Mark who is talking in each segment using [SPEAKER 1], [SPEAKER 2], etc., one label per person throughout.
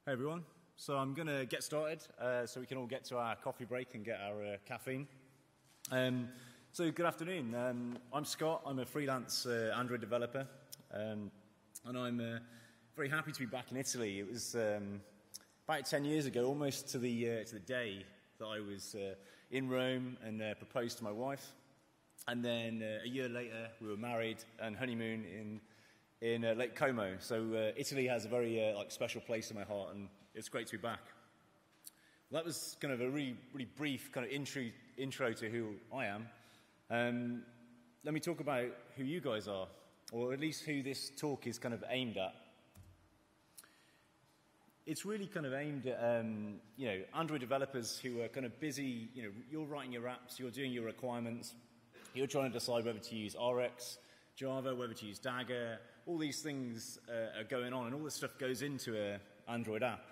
[SPEAKER 1] Hey everyone, so I'm going to get started so we can all get to our coffee break and get our caffeine. So good afternoon, I'm Scott, I'm a freelance Android developer and I'm very happy to be back in Italy. It was about 10 years ago, almost to the day that I was in Rome and proposed to my wife, and then a year later we were married and honeymoon in Lake Como. So Italy has a very special place in my heart, and it's great to be back. Well, that was kind of a really brief kind of intro to who I am. Let me talk about who you guys are, or at least who this talk is kind of aimed at. It's really kind of aimed at Android developers who are kind of busy. You're writing your apps, you're doing your requirements, you're trying to decide whether to use RX, Java, whether to use Dagger. All these things are going on, and all this stuff goes into an Android app.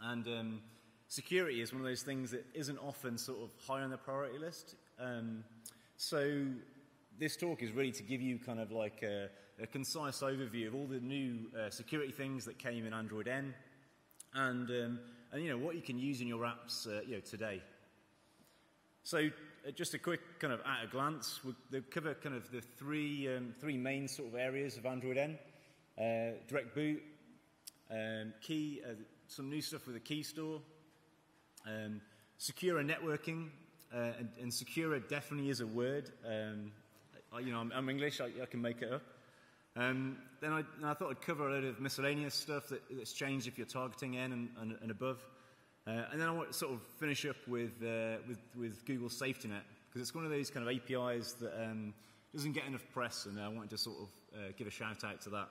[SPEAKER 1] And security is one of those things that isn't often sort of high on the priority list. So this talk is really to give you kind of like a concise overview of all the new security things that came in Android N, and what you can use in your apps today. So just a quick kind of at a glance, we'll cover kind of the three main sort of areas of Android N: direct boot, some new stuff with the Keystore, secure networking, and secure definitely is a word. I'm English, I can make it up. Then I thought I'd cover a load of miscellaneous stuff that's changed if you're targeting N and above. And then I want to sort of finish up with Google Safety Net, because it's one of those kind of APIs that doesn't get enough press, and I wanted to sort of give a shout out to that.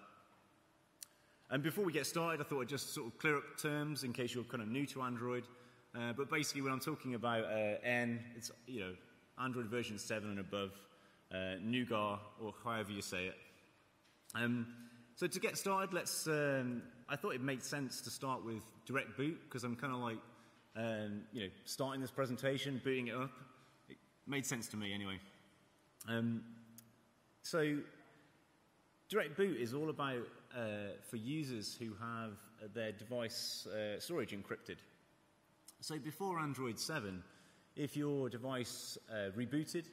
[SPEAKER 1] And before we get started, I thought I'd just sort of clear up terms in case you're kind of new to Android. But basically, when I'm talking about N, it's Android version 7 and above, Nougat, or however you say it. So to get started, I thought it made sense to start with direct boot, because I'm kind of like, starting this presentation, booting it up. It made sense to me anyway. So direct boot is all about for users who have their device storage encrypted. So before Android 7, if your device rebooted,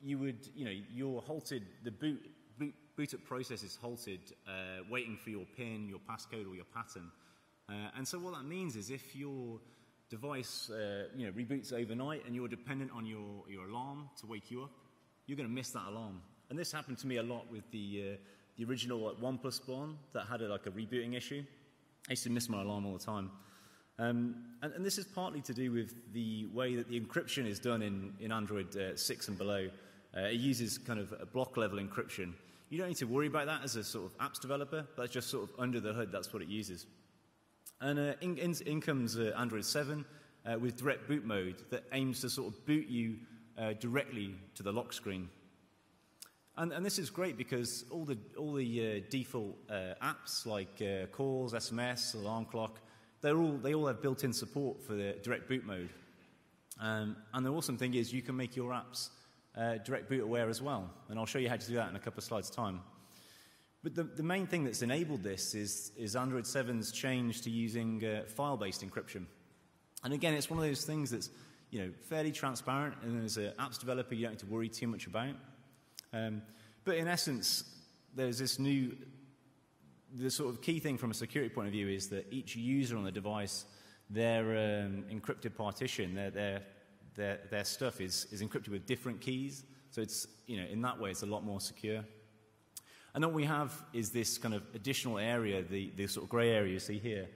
[SPEAKER 1] you're halted, the boot up process is halted, waiting for your PIN, your passcode, or your pattern. And so what that means is if your device reboots overnight and you're dependent on your alarm to wake you up, you're going to miss that alarm. And this happened to me a lot with the original OnePlus one that had a rebooting issue. I used to miss my alarm all the time. And this is partly to do with the way that the encryption is done in Android 6 and below. It uses kind of a block level encryption. You don't need to worry about that as a sort of apps developer, but it's just sort of under the hood, that's what it uses. And in comes Android 7 with direct boot mode that aims to sort of boot you directly to the lock screen. And this is great because all the default apps like calls, SMS, alarm clock, they all have built-in support for the direct boot mode. And the awesome thing is you can make your apps direct boot aware as well, and I'll show you how to do that in a couple of slides' time. But the main thing that's enabled this is Android 7's change to using file-based encryption. And again, it's one of those things that's fairly transparent, and as an apps developer, you don't have to worry too much about. But in essence, there's this the sort of key thing from a security point of view is that each user on the device, their encrypted partition, their stuff is encrypted with different keys. So it's, in that way, it's a lot more secure. And what we have is this kind of additional area, the sort of gray area you see here,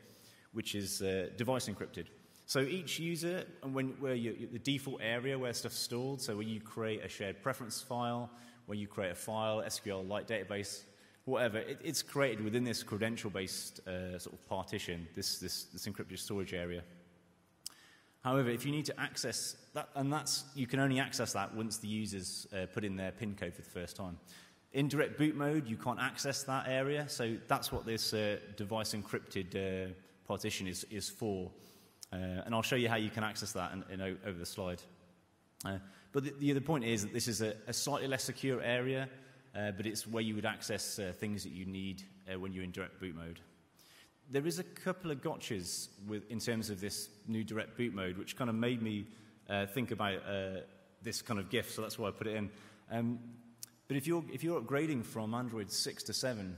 [SPEAKER 1] which is device encrypted. So each user, and the default area where stuff's stored, so when you create a shared preference file, when you create a file, SQLite database, whatever, it's created within this credential-based sort of partition, this encrypted storage area. However, if you need to access that, and you can only access that once the users put in their PIN code for the first time. In direct boot mode, you can't access that area, so that's what this device encrypted partition is for. And I'll show you how you can access that over the slide. But the other point is that this is a slightly less secure area, but it's where you would access things that you need when you're in direct boot mode. there is a couple of gotchas in terms of this new direct boot mode, which kind of made me think about this kind of GIF, so that's why I put it in. But if you're upgrading from Android 6 to 7,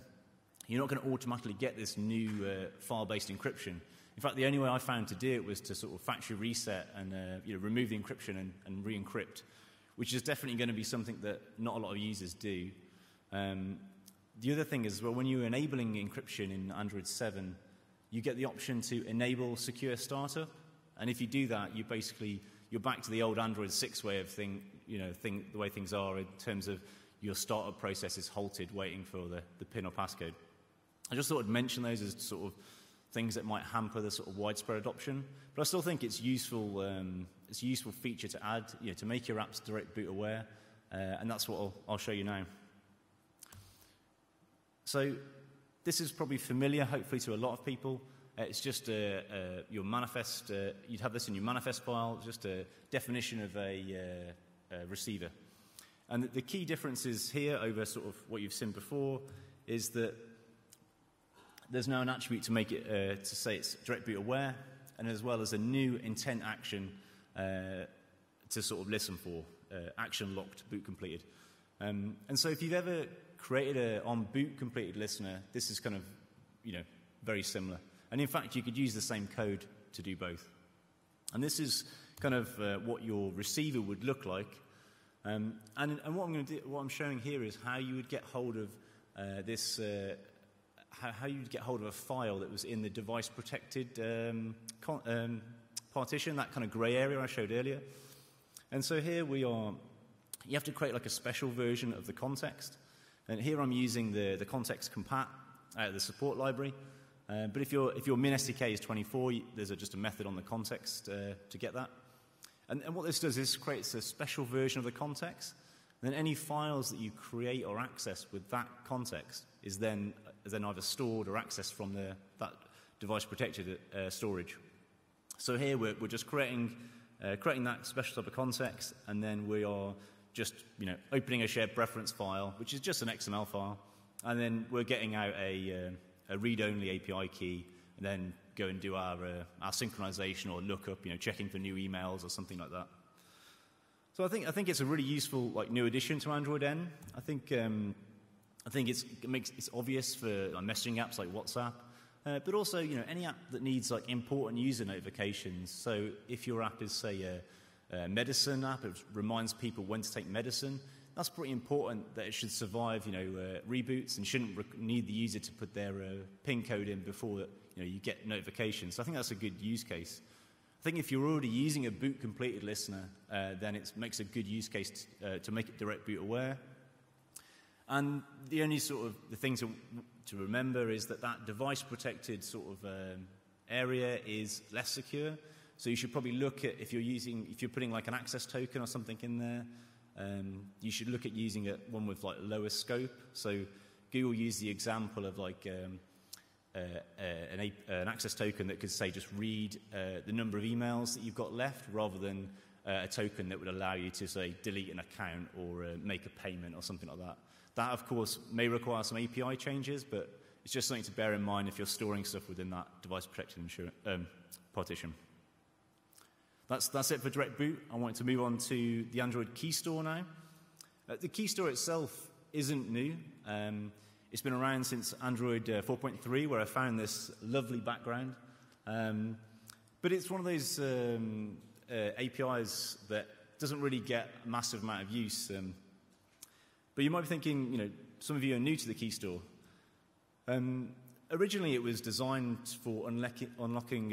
[SPEAKER 1] you're not going to automatically get this new file-based encryption. In fact, the only way I found to do it was to sort of factory reset and remove the encryption and re-encrypt, which is definitely going to be something that not a lot of users do. The other thing is, well, when you're enabling encryption in Android 7, you get the option to enable secure startup, and if you do that, you're back to the old Android 6 way of the way things are in terms of your startup process is halted, waiting for the PIN or passcode. I just thought I'd mention those as sort of things that might hamper the sort of widespread adoption, but I still think it's useful. It's a useful feature to add, to make your apps direct boot aware, and that's what I'll show you now. So this is probably familiar, hopefully, to a lot of people. It's just your manifest. You'd have this in your manifest file, just a definition of a receiver. And the key differences here over sort of what you've seen before is that there's now an attribute to make it to say it's direct boot aware, and as well as a new intent action to sort of listen for, action locked, boot completed. And so if you've ever created a on boot completed listener, this is kind of very similar. And in fact, you could use the same code to do both. And this is kind of what your receiver would look like. And what I'm going to do, what I'm showing here is how you would get hold of this. How you'd get hold of a file that was in the device protected partition, that kind of grey area I showed earlier. And so here we are. You have to create like a special version of the context. And here I'm using the context compat out of the support library. But if your min SDK is 24, there's just a method on the context to get that. And what this does is creates a special version of the context. And then any files that you create or access with that context is then either stored or accessed from that device protected storage. So here we're just creating that special type of context, and then we are just opening a shared preference file, which is just an XML file, and then we're getting out a read-only API key, and then go and do our synchronization or lookup, checking for new emails or something like that. So I think it's a really useful new addition to Android N. I think it's obvious for messaging apps like WhatsApp, but also any app that needs important user notifications. So if your app is say a medicine app, it reminds people when to take medicine. That's pretty important that it should survive reboots and shouldn't need the user to put their PIN code in before you get notifications. So I think that's a good use case. I think if you're already using a boot completed listener, then it makes a good use case to make it direct boot aware. And the only the thing to remember is that device protected sort of area is less secure. So you should probably look at if you're putting an access token or something in there, you should look at using one with lower scope. So Google used the example of an access token that could say just read the number of emails that you've got left, rather than a token that would allow you to say delete an account or make a payment or something like that. That, of course, may require some API changes, but it's just something to bear in mind if you're storing stuff within that device protected partition. That's it for direct boot. I want to move on to the Android Keystore now. The Keystore itself isn't new. It's been around since Android 4.3, where I found this lovely background. But it's one of those APIs that doesn't really get a massive amount of use. But you might be thinking, some of you are new to the Keystore. Originally, it was designed for unlocking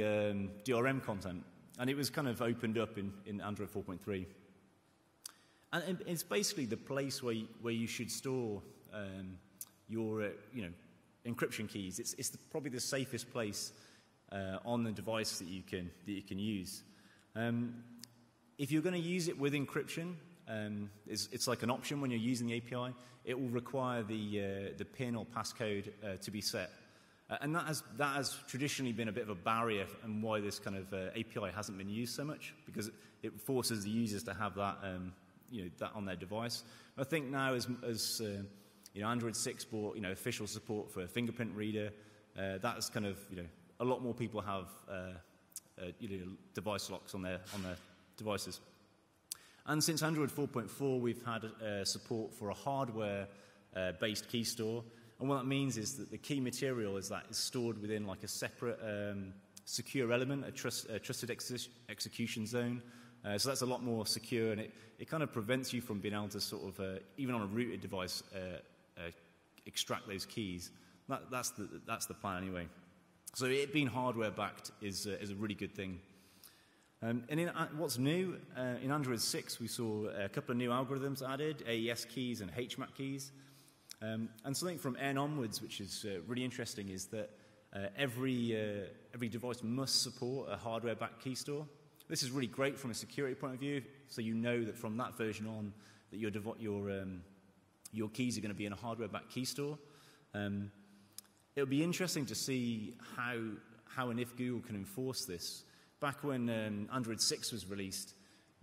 [SPEAKER 1] DRM content, and it was kind of opened up in Android 4.3. And it's basically the place where you should store your encryption keys. It's probably the safest place on the device that you can use. If you're going to use it with encryption, it's like an option when you're using the API. It will require the PIN or passcode to be set, and that has traditionally been a bit of a barrier, and why this kind of API hasn't been used so much, because it forces the users to have that that on their device. I think now as Android 6 brought official support for fingerprint reader, that's kind of, a lot more people have device locks on their devices. And since Android 4.4, we've had support for a hardware-based Keystore. And what that means is that the key material is stored within like a separate secure element, a trusted execution zone. So that's a lot more secure, and it kind of prevents you from being able to sort of, even on a rooted device, extract those keys. That's the plan anyway. So it being hardware-backed is a really good thing. And what's new, in Android 6 we saw a couple of new algorithms added, AES keys and HMAC keys. And something from N onwards, which is really interesting, is that every device must support a hardware-backed Keystore. This is really great from a security point of view, so you know that from that version on that your keys are going to be in a hardware-backed Keystore. It'll be interesting to see how and if Google can enforce this. Back when Android 6 was released,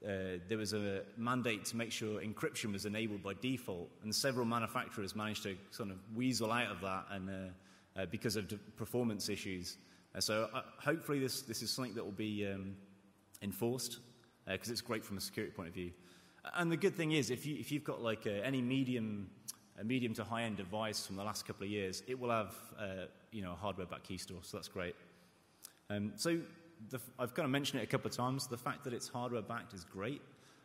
[SPEAKER 1] there was a mandate to make sure encryption was enabled by default, and several manufacturers managed to sort of weasel out of that, and because of performance issues. So hopefully this is something that will be enforced, because it's great from a security point of view. And the good thing is, if you've got like any medium to high-end device from the last couple of years, it will have a hardware-backed Keystore, so that's great. So I've kind of mentioned it a couple of times. The fact that it's hardware-backed is great.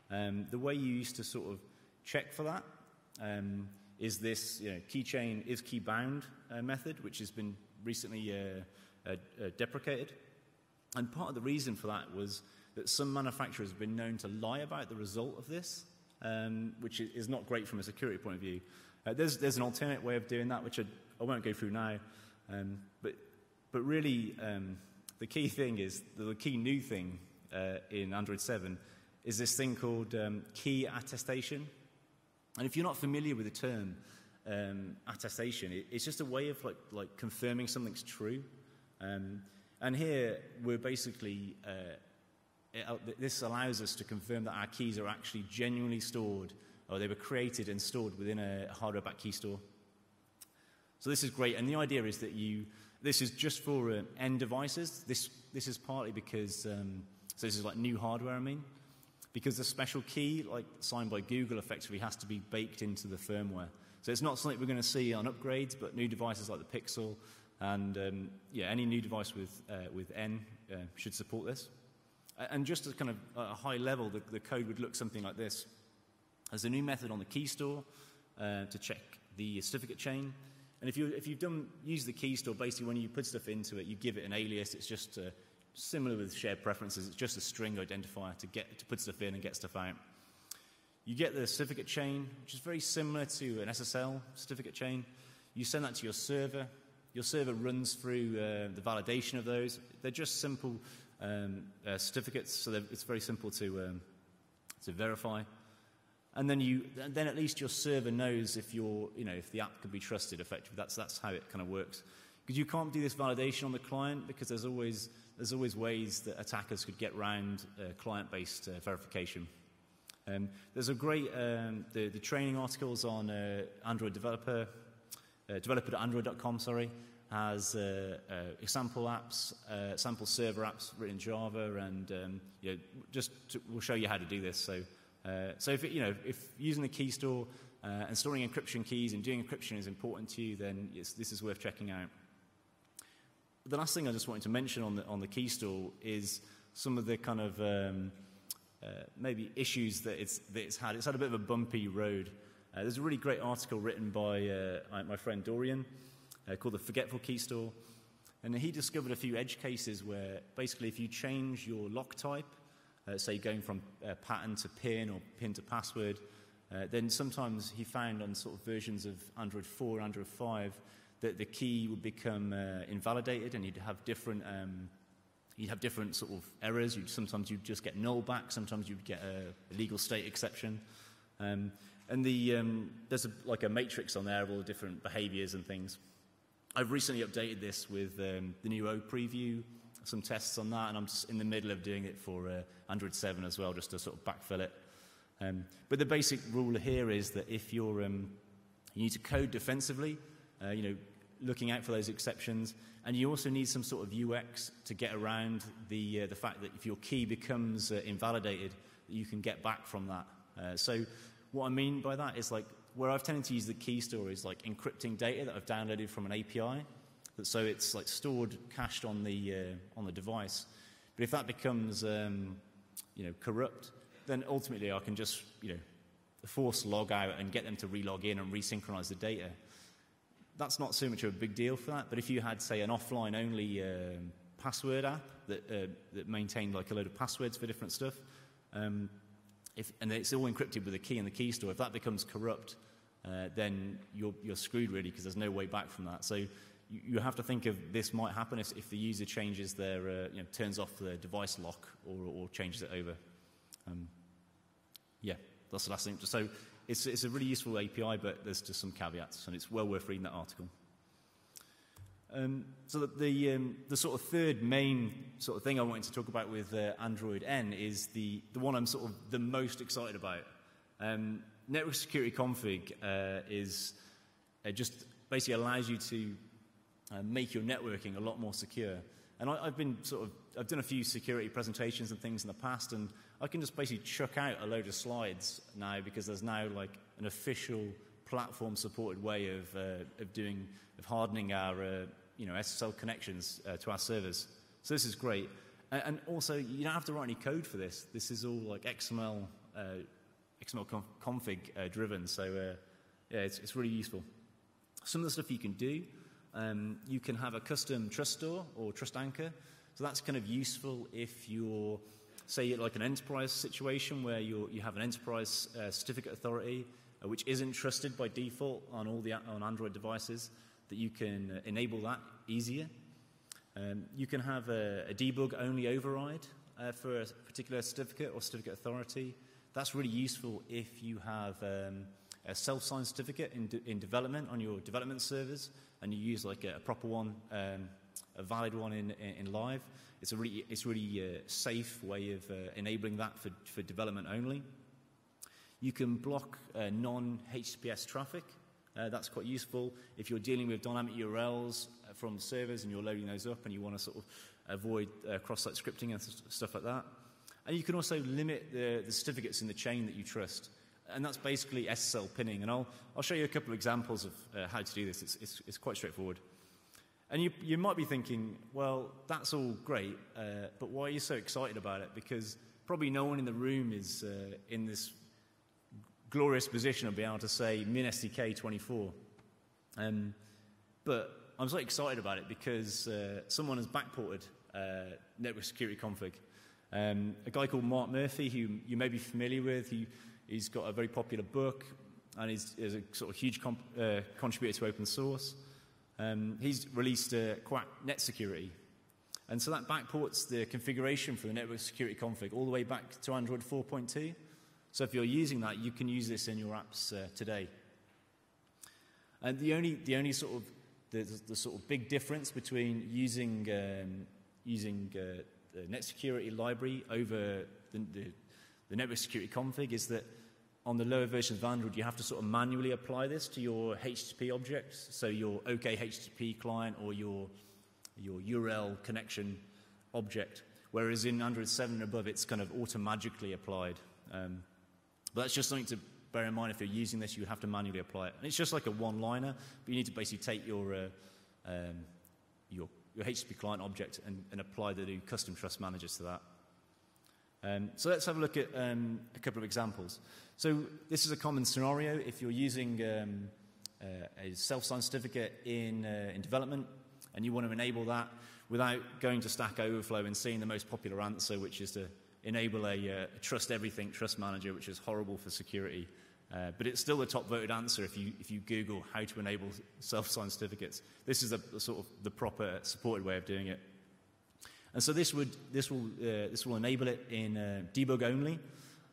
[SPEAKER 1] The way you used to sort of check for that is this keychain is key-bound method, which has been recently deprecated. And part of the reason for that was that some manufacturers have been known to lie about the result of this, which is not great from a security point of view. There's an alternate way of doing that, which I won't go through now. But really, the key thing is, the key new thing in Android 7 is this thing called key attestation. And if you're not familiar with the term attestation, it's just a way of like confirming something's true. And here we're basically, this allows us to confirm that our keys are actually genuinely stored, or they were created and stored within a hardware-backed Keystore. So this is great, and the idea is that this is just for end devices. This is partly because, so this is like new hardware, because the special key, like signed by Google, effectively has to be baked into the firmware. So it's not something we're going to see on upgrades, but new devices like the Pixel, and any new device with N should support this. And just at kind of a high level, the code would look something like this. There's a new method on the Keystore to check the certificate chain. And if you've used the Keystore, basically when you put stuff into it, you give it an alias. It's just similar with shared preferences. It's just a string identifier to put stuff in and get stuff out. You get the certificate chain, which is very similar to an SSL certificate chain. You send that to your server. Your server runs through the validation of those. They're just simple certificates, so it's very simple to verify. And then at least your server knows if if the app can be trusted effectively. That's how it kind of works. Because you can't do this validation on the client, because there's always ways that attackers could get around client-based verification. There's a great the training articles on Android developer.android.com, has example apps, sample server apps written in Java, and we'll show you how to do this. So if using the Keystore and storing encryption keys and doing encryption is important to you, then this is worth checking out. The last thing I just wanted to mention on the Keystore is some of the kind of maybe issues that it's had. It's had a bit of a bumpy road. There's a really great article written by my friend Dorian called The Forgetful Keystore, and he discovered a few edge cases where basically if you change your lock type, say going from pattern to PIN or PIN to password, then sometimes he found on sort of versions of Android 4 and Android 5 that the key would become invalidated, and you'd have different sort of errors. Sometimes you'd just get null back, sometimes you'd get a legal state exception. And there's a matrix on there of all the different behaviors and things. I've recently updated this with the new O preview, some tests on that, and I'm just in the middle of doing it for Android 7 as well, just to sort of backfill it. But the basic rule here is that if you need to code defensively, looking out for those exceptions. And you also need some sort of UX to get around the fact that if your key becomes invalidated, you can get back from that. So what I mean by that is like where I've tended to use the Keystore is like encrypting data that I've downloaded from an API. So it's like stored, cached on the device. But if that becomes corrupt, then ultimately I can just force log out and get them to relog in and resynchronize the data. That's not so much of a big deal for that. But if you had, say, an offline-only password app that maintained like a load of passwords for different stuff, and it's all encrypted with a key in the Keystore, if that becomes corrupt, then you're screwed really because there's no way back from that. So you have to think of this might happen if the user changes their, turns off the device lock or changes it over. Yeah, that's the last thing. So it's a really useful API, but there's just some caveats, and it's well worth reading that article. So the sort of third main sort of thing I wanted to talk about with Android N is the one I'm sort of the most excited about. Network security config is just basically allows you to make your networking a lot more secure. And I've done a few security presentations and things in the past, and I can just basically chuck out a load of slides now because there's now like an official platform-supported way of hardening our SSL connections to our servers. So this is great. And also, you don't have to write any code for this. This is all like XML config driven. So yeah, it's really useful. Some of the stuff you can do. You can have a custom trust store or trust anchor. So that's kind of useful if you're, say, like an enterprise situation where you have an enterprise certificate authority which isn't trusted by default on Android devices, that you can enable that easier. You can have a debug-only override for a particular certificate or certificate authority. That's really useful if you have a self-signed certificate in development on your development servers, and you use like a proper one, a valid one in live. It's a really safe way of enabling that for development only. You can block non-HTTPS traffic. That's quite useful if you're dealing with dynamic URLs from servers and you're loading those up and you want to sort of avoid cross-site scripting and stuff like that. And you can also limit the certificates in the chain that you trust. And that's basically SSL pinning. And I'll show you a couple of examples of how to do this. It's quite straightforward. And you might be thinking, well, that's all great, but why are you so excited about it? Because probably no one in the room is in this glorious position of being able to say min SDK 24. But I'm so excited about it because someone has backported network security config. A guy called Mark Murphy, who you may be familiar with, he's got a very popular book, and he's a sort of huge contributor to open source. He's released Quack Net Security. And so that backports the configuration for the network security config all the way back to Android 4.2. So if you're using that, you can use this in your apps today. And the only sort of the sort of big difference between using the net security library over the network security config is that on the lower versions of Android, you have to sort of manually apply this to your HTTP objects, so your OK HTTP client or your URL connection object, whereas in Android 7 and above, it's kind of auto-magically applied. But that's just something to bear in mind. If you're using this, you have to manually apply it. And it's just like a one-liner, but you need to basically take your HTTP client object and apply the new custom trust managers to that. So let's have a look at a couple of examples. So this is a common scenario. If you're using a self-signed certificate in development and you want to enable that without going to Stack Overflow and seeing the most popular answer, which is to enable a trust everything trust manager, which is horrible for security. But it's still the top voted answer if you Google how to enable self-signed certificates. This is the sort of the proper supported way of doing it. And so this will enable it in debug only,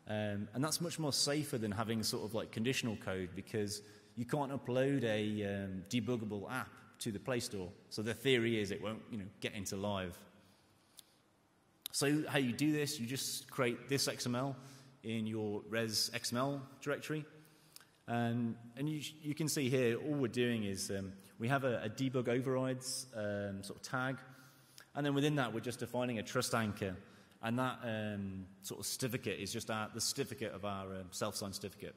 [SPEAKER 1] and that's much more safer than having sort of like conditional code, because you can't upload a debuggable app to the Play Store. So the theory is it won't get into live. So how you do this, you just create this XML in your res XML directory, And you can see here, all we're doing is we have a debug overrides sort of tag, and then within that we're just defining a trust anchor, and that sort of certificate is just the certificate of our self-signed certificate.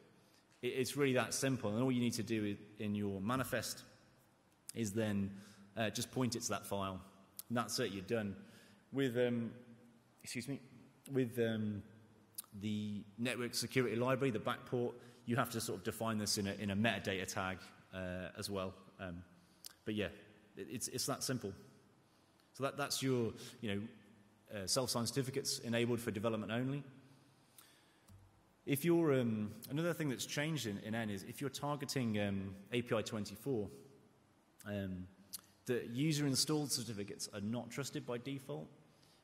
[SPEAKER 1] It's really that simple, and all you need to do in your manifest is then just point it to that file, and that's it, you're done. With the network security library, the backport, you have to sort of define this in a metadata tag as well. But yeah, it's that simple. So that's your self-signed certificates enabled for development only. If you're another thing that's changed in N is if you're targeting API 24, the user-installed certificates are not trusted by default.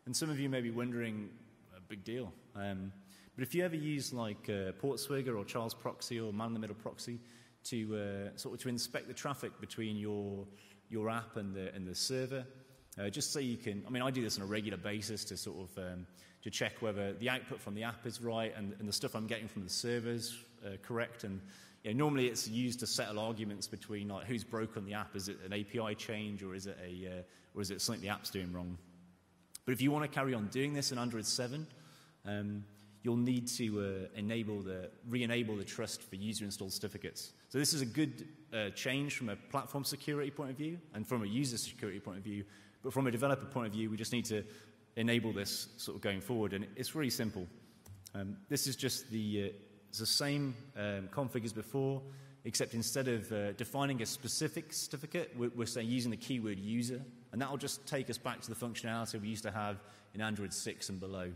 [SPEAKER 1] And some of you may be wondering, a big deal. But if you ever use like Portswigger or Charles Proxy or Man-in-the-Middle Proxy to to inspect the traffic between your app and the server, just so you can, I do this on a regular basis to to check whether the output from the app is right and the stuff I'm getting from the server's correct. And normally it's used to settle arguments between like who's broken the app. Is it an API change, or is it something the app's doing wrong? But if you want to carry on doing this in Android 7, you'll need to re-enable the trust for user-installed certificates. So this is a good change from a platform security point of view and from a user security point of view. But from a developer point of view, we just need to enable this going forward. And it's really simple. This is just it's the same config as before, except instead of defining a specific certificate, we're saying using the keyword user. And that will just take us back to the functionality we used to have in Android 6 and below.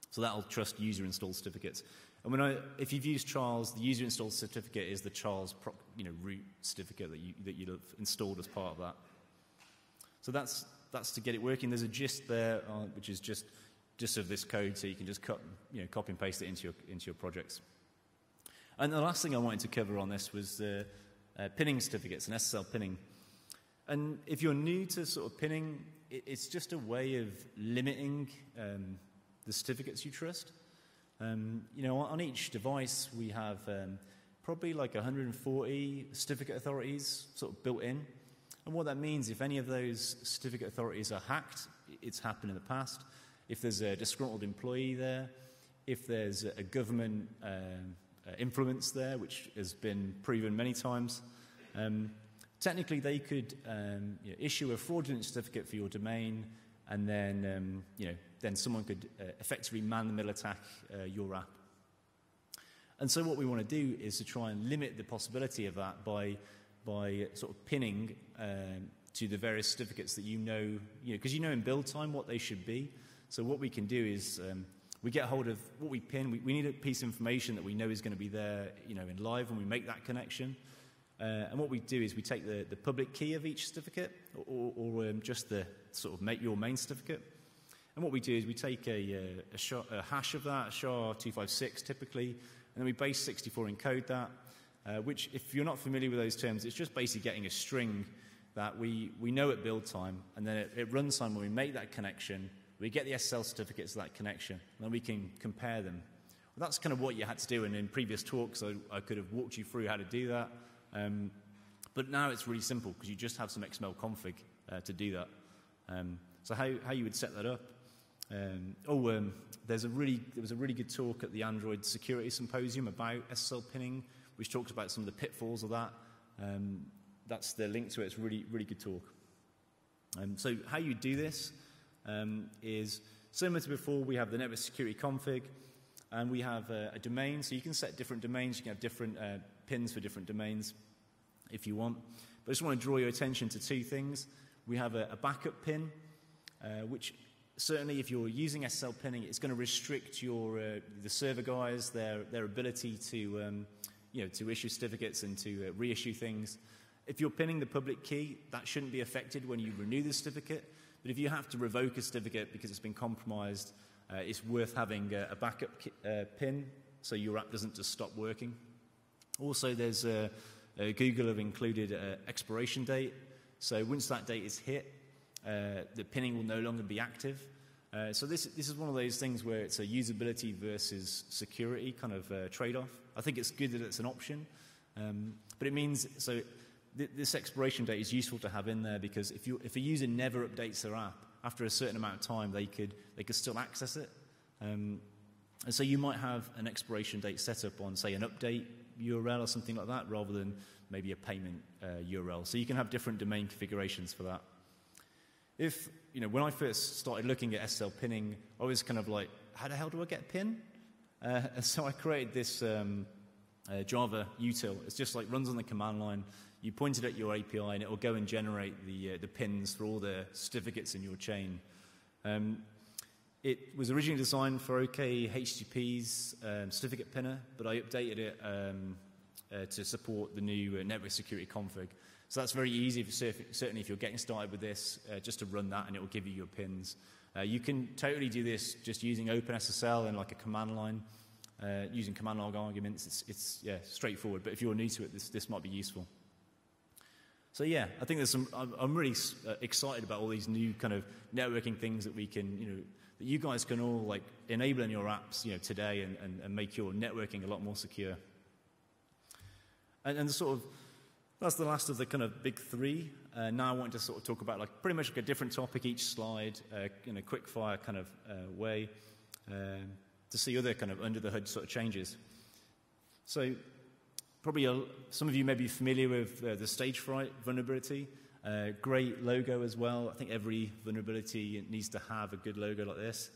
[SPEAKER 1] So that'll trust user-installed certificates. And if you've used Charles, the user-installed certificate is the Charles root certificate that you'd have installed as part of that. So that's to get it working. There's a gist there, which is just of this code, so you can just copy and paste it into your projects. And the last thing I wanted to cover on this was pinning certificates and SSL pinning. And if you're new to pinning, it's just a way of limiting the certificates you trust. On each device we have probably like 140 certificate authorities built in. And what that means, if any of those certificate authorities are hacked, it's happened in the past. If there's a disgruntled employee there, if there's a government influence there, which has been proven many times, technically they could issue a fraudulent certificate for your domain, and then then someone could effectively man-in-the-middle attack your app. And so what we want to do is to try and limit the possibility of that by pinning to the various certificates that because in build time what they should be. So what we can do is we get hold of what we pin. We need a piece of information that we know is going to be there in live when we make that connection. And what we do is we take the public key of each certificate, or just the make your main certificate. And what we do is we take a hash of that, SHA-256 typically, and then we base 64 encode that, which, if you're not familiar with those terms, it's just basically getting a string that we know at build time, and then at runtime when we make that connection, we get the SSL certificates of that connection, and then we can compare them. Well, that's kind of what you had to do, and in previous talks I could have walked you through how to do that. But now it's really simple because you just have some XML config to do that. So how you would set that up? There was a really good talk at the Android Security Symposium about SSL pinning, which talks about some of the pitfalls of that. That's the link to it. It's a really, really good talk. So how you do this is similar to before. We have the network security config, and we have a domain. So you can set different domains. You can have different pins for different domains if you want. But I just want to draw your attention to two things. We have a backup pin, which certainly if you're using SSL pinning, it's going to restrict the server guys, their ability to issue certificates and to reissue things. If you're pinning the public key, that shouldn't be affected when you renew the certificate. But if you have to revoke a certificate because it's been compromised, it's worth having a backup pin so your app doesn't just stop working. Also, there's Google have included an expiration date. So once that date is hit, the pinning will no longer be active. So this is one of those things where it's a usability versus security kind of trade-off. I think it's good that it's an option. But it means, so this expiration date is useful to have in there, because if a user never updates their app, after a certain amount of time, they could still access it. And so you might have an expiration date set up on, say, an update URL or something like that, rather than maybe a payment URL. So you can have different domain configurations for that. When I first started looking at SSL pinning, I was kind of like, how the hell do I get a pin? And so I created this Java util. It's just like runs on the command line. You point it at your API, and it will go and generate the pins for all the certificates in your chain. It was originally designed for OK HTTP's certificate pinner, but I updated it to support the new network security config. So that's very easy, certainly if you're getting started with this, just to run that, and it will give you your pins. You can totally do this just using OpenSSL and like a command line, using command log arguments. It's straightforward, but if you're new to it, this might be useful. So yeah, I think I'm really excited about all these new kind of networking things that we can, that you guys can all like enable in your apps, today, and make your networking a lot more secure. And that's the last of the kind of big three. Now I want to sort of talk about like pretty much like a different topic each slide, in a quick fire kind of way, to see other kind of under the hood sort of changes. So probably some of you may be familiar with the stage fright vulnerability. Great logo as well. I think every vulnerability needs to have a good logo like this.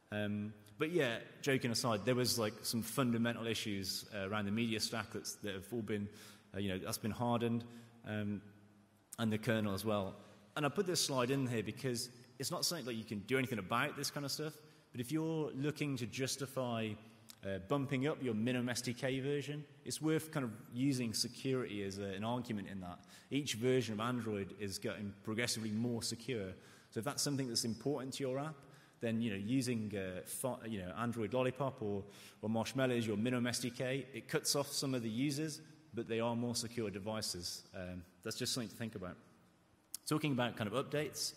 [SPEAKER 1] But yeah, joking aside, there was like some fundamental issues around the media stack that have all been, that's been hardened, and the kernel as well. And I put this slide in here because it's not something that you can do anything about, this kind of stuff. But if you're looking to justify bumping up your minimum SDK version, it's worth kind of using security as an argument in that. Each version of Android is getting progressively more secure. So if that's something that's important to your app, then using Android Lollipop or Marshmallow as your minimum SDK, it cuts off some of the users, but they are more secure devices. That's just something to think about. Talking about kind of updates,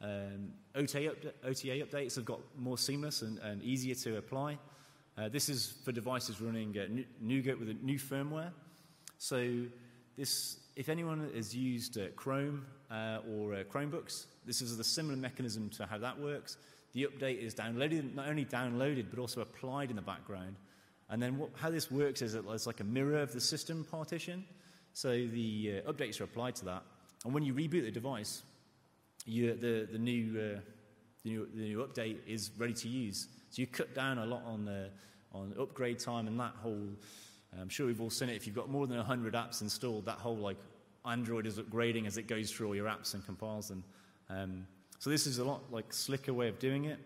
[SPEAKER 1] OTA updates have got more seamless and easier to apply. This is for devices running NuGet with a new firmware. So if anyone has used Chrome or Chromebooks, this is a similar mechanism to how that works. The update is downloaded, not only downloaded, but also applied in the background. And then how this works is it's like a mirror of the system partition. So the updates are applied to that. And when you reboot the device, the new update is ready to use. So you cut down a lot on upgrade time, and that whole, I'm sure we've all seen it, if you've got more than 100 apps installed, that whole like Android is upgrading as it goes through all your apps and compiles them. So this is a lot like slicker way of doing it.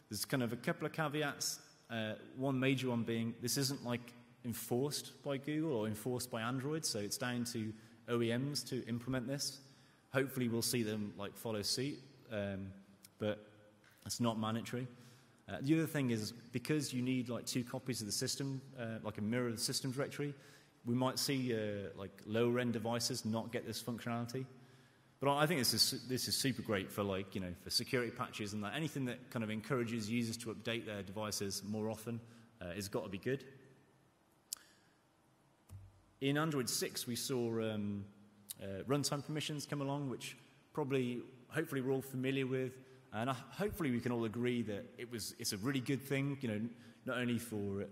[SPEAKER 1] There's kind of a couple of caveats. One major one being this isn't like enforced by Google or enforced by Android, so it's down to OEMs to implement this. Hopefully we'll see them like follow suit, but it's not mandatory. The other thing is, because you need like 2 copies of the system, like a mirror of the system directory, we might see like lower-end devices not get this functionality. But I think this is super great for like for security patches and that. Anything that kind of encourages users to update their devices more often has got to be good. In Android 6, we saw runtime permissions come along, which hopefully we're all familiar with. And hopefully we can all agree that it's a really good thing, not only for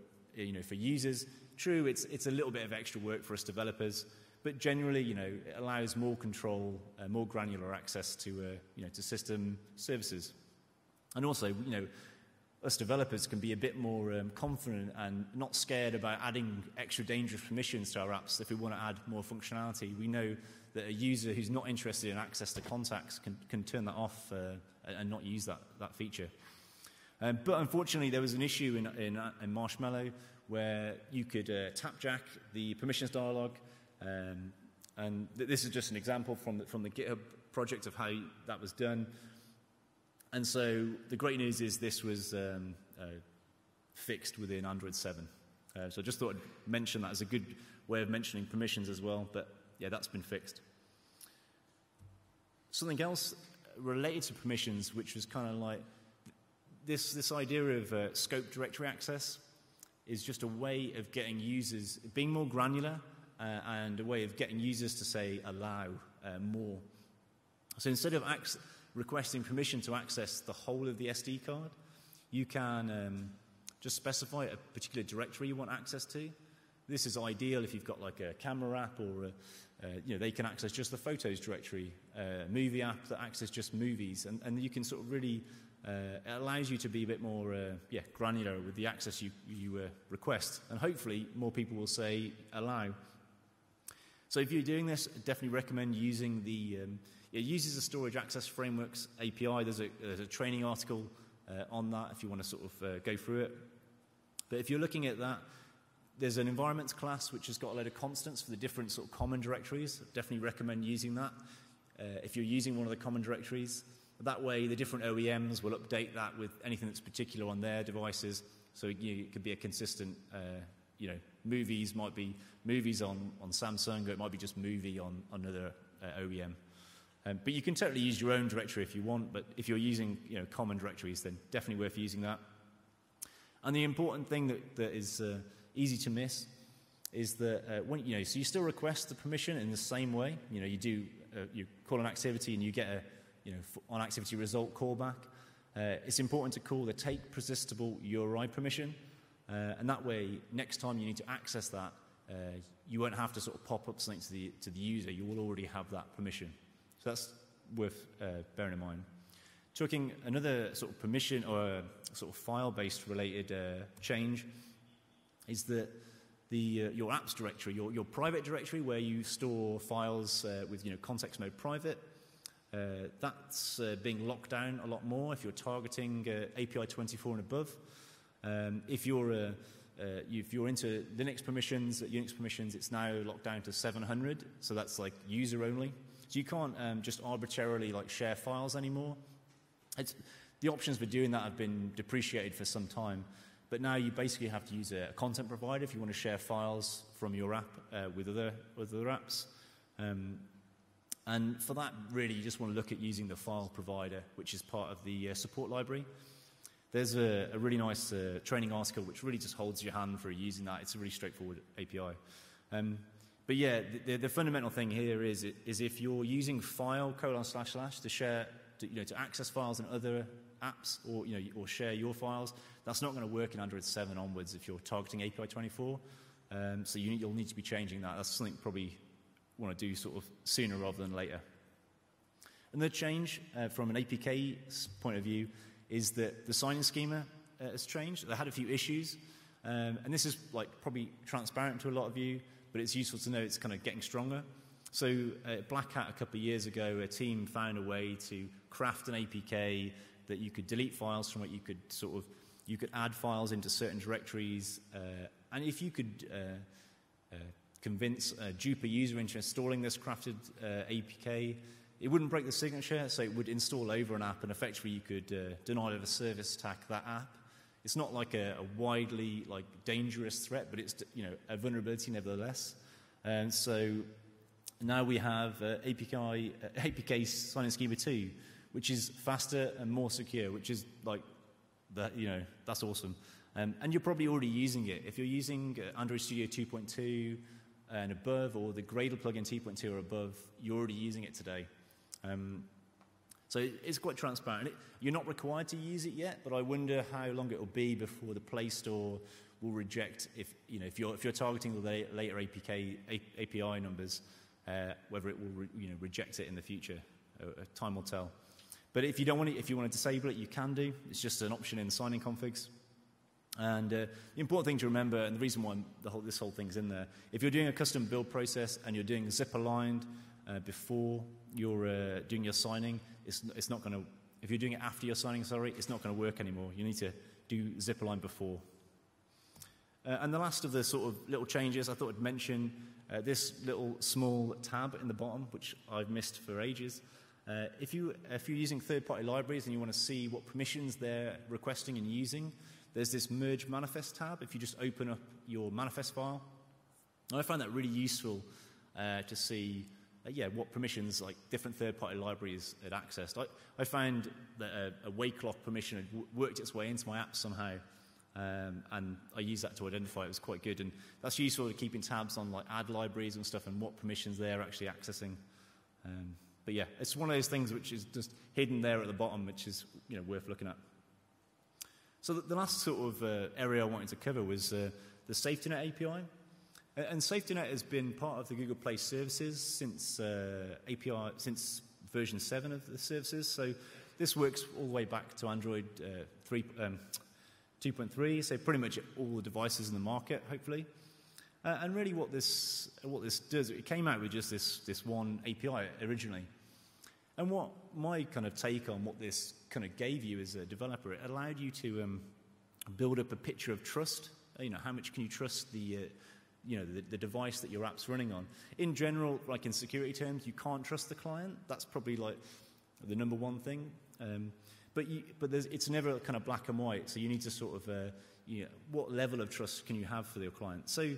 [SPEAKER 1] for users. True, it's a little bit of extra work for us developers, but generally, it allows more control, more granular access to to system services. And also, us developers can be a bit more confident and not scared about adding extra dangerous permissions to our apps if we want to add more functionality. We know that a user who's not interested in access to contacts can turn that off and not use that feature. But unfortunately, there was an issue in Marshmallow where you could tapjack the permissions dialog, and this is just an example from the GitHub project of how that was done. And so the great news is this was fixed within Android 7. So I just thought I'd mention that as a good way of mentioning permissions as well, but yeah, that's been fixed. Something else related to permissions, which was kind of like this idea of scope directory access. is just a way of getting users, being more granular, and a way of getting users to say allow more. So instead of requesting permission to access the whole of the SD card, you can just specify a particular directory you want access to. This is ideal if you've got like a camera app, or they can access just the photos directory, movie app that access just movies, and you can sort of really, it allows you to be a bit more granular with the access you request, and hopefully more people will say allow. So if you're doing this, I definitely recommend using it uses the Storage Access Frameworks API. There's a training article on that if you want to sort of go through it. But if you're looking at that, there's an environments class which has got a load of constants for the different sort of common directories. Definitely recommend using that if you're using one of the common directories. That way, the different OEMs will update that with anything that's particular on their devices. So it could be a consistent, movies might be movies on Samsung, or it might be just movie on another OEM. But you can totally use your own directory if you want. But if you're using common directories, then definitely worth using that. And the important thing that is easy to miss is that so you still request the permission in the same way. You do you call an activity and you get a on activity result callback. It's important to call the take persistible URI permission, and that way next time you need to access that, you won't have to sort of pop up something to the user. You will already have that permission. So that's worth bearing in mind. Talking another sort of permission or sort of file-based related change is that your apps directory, your private directory where you store files with context mode private, that's being locked down a lot more if you're targeting API 24 and above. If you're into Linux permissions, Unix permissions, it's now locked down to 700, so that's like user only. So you can't just arbitrarily share files anymore. The options for doing that have been depreciated for some time, but now you basically have to use a content provider if you want to share files from your app with other apps. And for that, really, you just want to look at using the file provider, which is part of the support library. There's a really nice training article which really just holds your hand for using that. It's a really straightforward API. But yeah, the fundamental thing here is if you're using file : / to share, to access files in other apps, or share your files, that's not going to work in Android 7 onwards if you're targeting API 24. So you'll need to be changing that. That's something you probably want to do sort of sooner rather than later. Another change from an APK point of view is that the signing schema has changed. They had a few issues, and this is probably transparent to a lot of you, but it's useful to know it's kind of getting stronger. So at Black Hat a couple of years ago, a team found a way to craft an APK that you could delete files from it. You could add files into certain directories, and if you could convince a duper user into installing this crafted APK, it wouldn't break the signature, so it would install over an app, and effectively you could denial of a service attack that app. It's not like a widely dangerous threat, but it's a vulnerability nevertheless. And so now we have APK Signing Schema 2, which is faster and more secure, which is that's awesome. And you're probably already using it. If you're using Android Studio 2.2 and above, or the Gradle plugin 2.2 or above, you're already using it today. So it's quite transparent. You're not required to use it yet, but I wonder how long it will be before the Play Store will reject if you're targeting the later API numbers, whether it will reject it in the future. Time will tell. But if you don't want it, if you want to disable it, you can do. It's just an option in signing configs. And the important thing to remember, and the reason why this whole thing's in there, if you're doing a custom build process and you're doing zip aligned before you're doing your signing, it's not going to. If you're doing it after your signing, it's not going to work anymore. You need to do zip align before. And the last of the sort of little changes I thought I'd mention this little small tab in the bottom, which I've missed for ages. If you're using third-party libraries and you want to see what permissions they're requesting and using, there's this Merge Manifest tab. If you just open up your manifest file, and I find that really useful to see what permissions different third-party libraries had accessed. I found that a wake lock permission had worked its way into my app somehow, and I used that to identify it. It was quite good, and that's useful to keeping tabs on like ad libraries and stuff and what permissions they're actually accessing. But yeah, it's one of those things which is just hidden there at the bottom, which is worth looking at. So the last sort of area I wanted to cover was the SafetyNet API. And SafetyNet has been part of the Google Play services since since version 7 of the services. So this works all the way back to Android 2.3, so pretty much all the devices in the market, hopefully. And really what this does, it came out with just this one API originally. And what my kind of take on what this kind of gave you as a developer, it allowed you to build up a picture of trust. How much can you trust the device that your app's running on? In general, like in security terms, you can't trust the client. That's probably like the number one thing. But it's never kind of black and white. So you need to sort of, what level of trust can you have for your client? So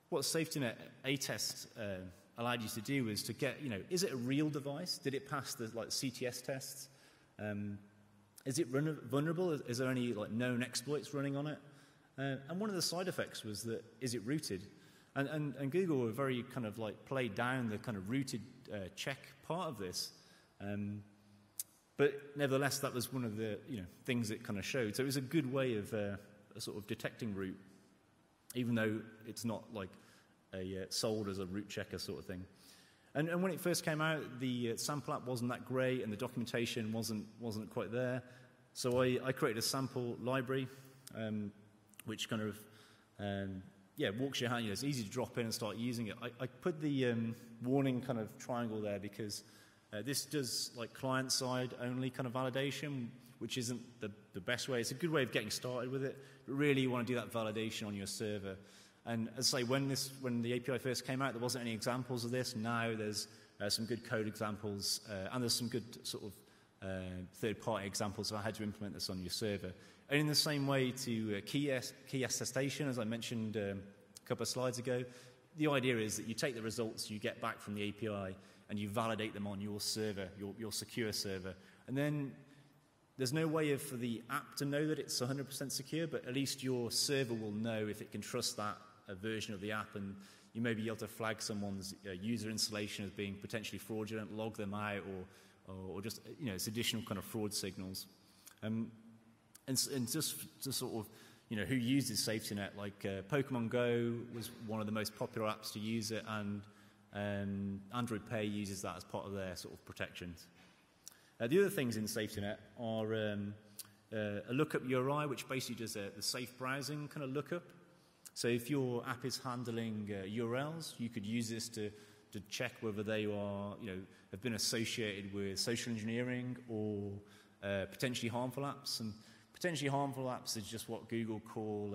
[SPEAKER 1] what SafetyNet A-Test allowed you to do was to get, is it a real device? Did it pass the CTS tests? Is it vulnerable? Is there any known exploits running on it? And one of the side effects was that, is it rooted? And Google were very kind of played down the kind of rooted check part of this. But nevertheless, that was one of the things it kind of showed. So it was a good way of sort of detecting root, even though it's not sold as a root checker sort of thing. And when it first came out, the sample app wasn't that great, and the documentation wasn't quite there. So I created a sample library, which kind of walks you how it's easy to drop in and start using it. I put the warning kind of triangle there because this does client-side only kind of validation, which isn't the best way. It's a good way of getting started with it, but really you want to do that validation on your server. And as I say, when the API first came out, there wasn't any examples of this. Now there's some good code examples, and there's some good sort of third-party examples of how to implement this on your server. And in the same way to key attestation, as I mentioned a couple of slides ago, the idea is that you take the results you get back from the API and you validate them on your server, your secure server. And then there's no way for the app to know that it's 100% secure, but at least your server will know if it can trust that version of the app, and you may be able to flag someone's user installation as being potentially fraudulent, log them out, or just it's additional kind of fraud signals. And just to sort of who uses SafetyNet, Pokemon Go was one of the most popular apps to use it, and Android Pay uses that as part of their sort of protections. The other things in SafetyNet are a lookup URI, which basically does the safe browsing kind of lookup. So if your app is handling URLs, you could use this to check whether they are, have been associated with social engineering or potentially harmful apps. And potentially harmful apps is just what Google call,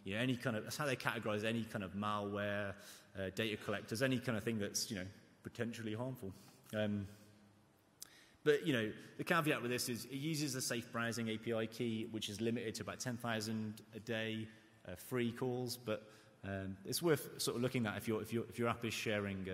[SPEAKER 1] any kind of, that's how they categorize any kind of malware, data collectors, any kind of thing that's, potentially harmful. But, the caveat with this is it uses a safe browsing API key, which is limited to about 10,000 a day free calls, but it's worth sort of looking at if your app is sharing,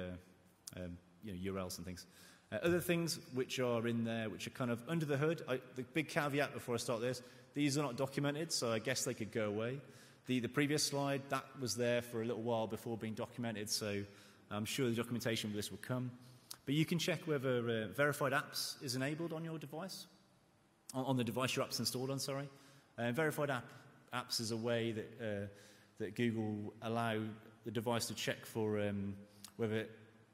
[SPEAKER 1] URLs and things. Other things which are in there, which are kind of under the hood, the big caveat before I start this, these are not documented, so I guess they could go away. The previous slide, that was there for a little while before being documented, so I'm sure the documentation for this will come. But you can check whether verified apps is enabled on your device, on the device your app's installed on, sorry. Verified apps is a way that Google allow the device to check for whether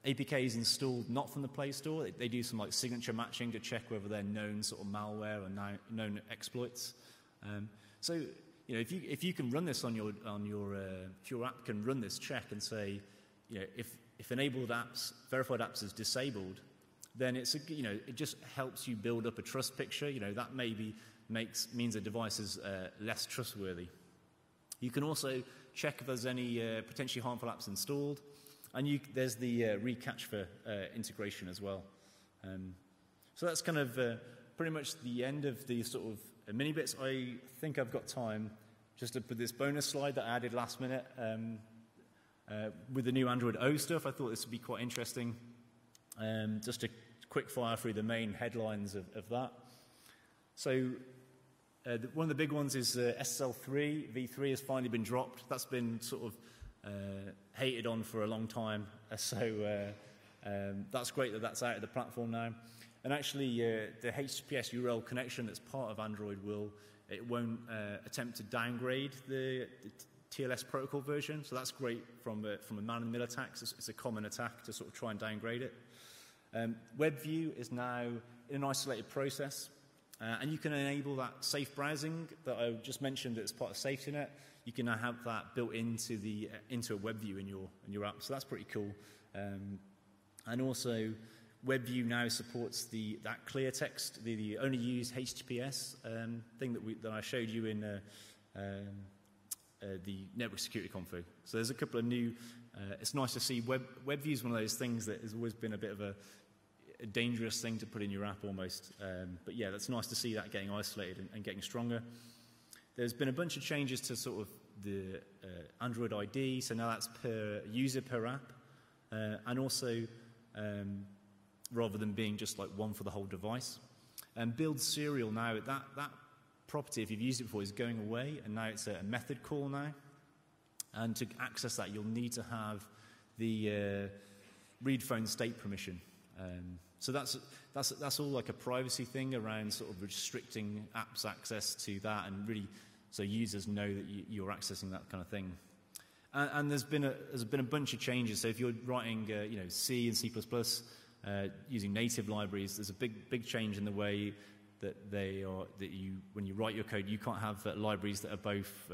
[SPEAKER 1] APK is installed not from the Play Store. They do some signature matching to check whether they're known sort of malware or known exploits. So if you can run this on your if your app can run this check and say, if enabled apps, verified apps is disabled, then it just helps you build up a trust picture. That maybe means a device is less trustworthy. You can also check if there's any potentially harmful apps installed, and there's the reCatch integration as well. So that's kind of pretty much the end of the sort of mini bits. I think I've got time just to put this bonus slide that I added last minute. With the new Android O stuff, I thought this would be quite interesting. Just a quick fire through the main headlines of that. So one of the big ones is SSL3. V3 has finally been dropped. That's been sort of hated on for a long time. So that's great that that's out of the platform now. And actually, the HTTPS URL connection that's part of Android won't attempt to downgrade the TLS protocol version. So that's great from a man-in-the-middle attack. It's a common attack to sort of try and downgrade it. WebView is now in an isolated process. And you can enable that safe browsing that I just mentioned as part of SafetyNet. You can now have that built into a WebView in your app. So that's pretty cool. And also, WebView now supports that clear text, the only used HTTPS thing that I showed you in the network security config. So there's a couple of new. It's nice to see WebView is one of those things that has always been a bit of a dangerous thing to put in your app almost. But yeah, that's nice to see that getting isolated and getting stronger. There's been a bunch of changes to sort of the Android ID, so now that's per user per app, and also rather than being just like one for the whole device. And build serial now, that property, if you've used it before, is going away, and now it's a method call now. And to access that, you'll need to have the read phone state permission. So that's all like a privacy thing around sort of restricting apps access to that, and really so users know that you're accessing that kind of thing. And there's been a bunch of changes. So if you're writing C and C++ using native libraries, there's a big change in the way that when you write your code, you can't have libraries that are both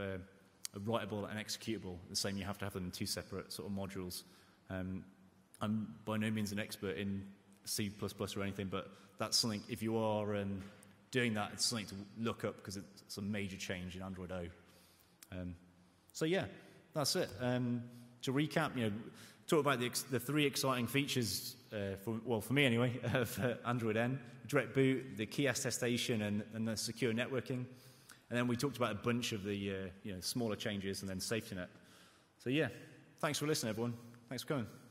[SPEAKER 1] writable and executable. The same, you have to have them in two separate sort of modules. I'm by no means an expert in C++ or anything, but that's something, if you are doing that, it's something to look up because it's a major change in Android O. So yeah, that's it. To recap, talk about the three exciting features, for me anyway, of Android N: direct boot, the key attestation, and the secure networking. And then we talked about a bunch of the smaller changes, and then SafetyNet. So yeah, thanks for listening, everyone. Thanks for coming.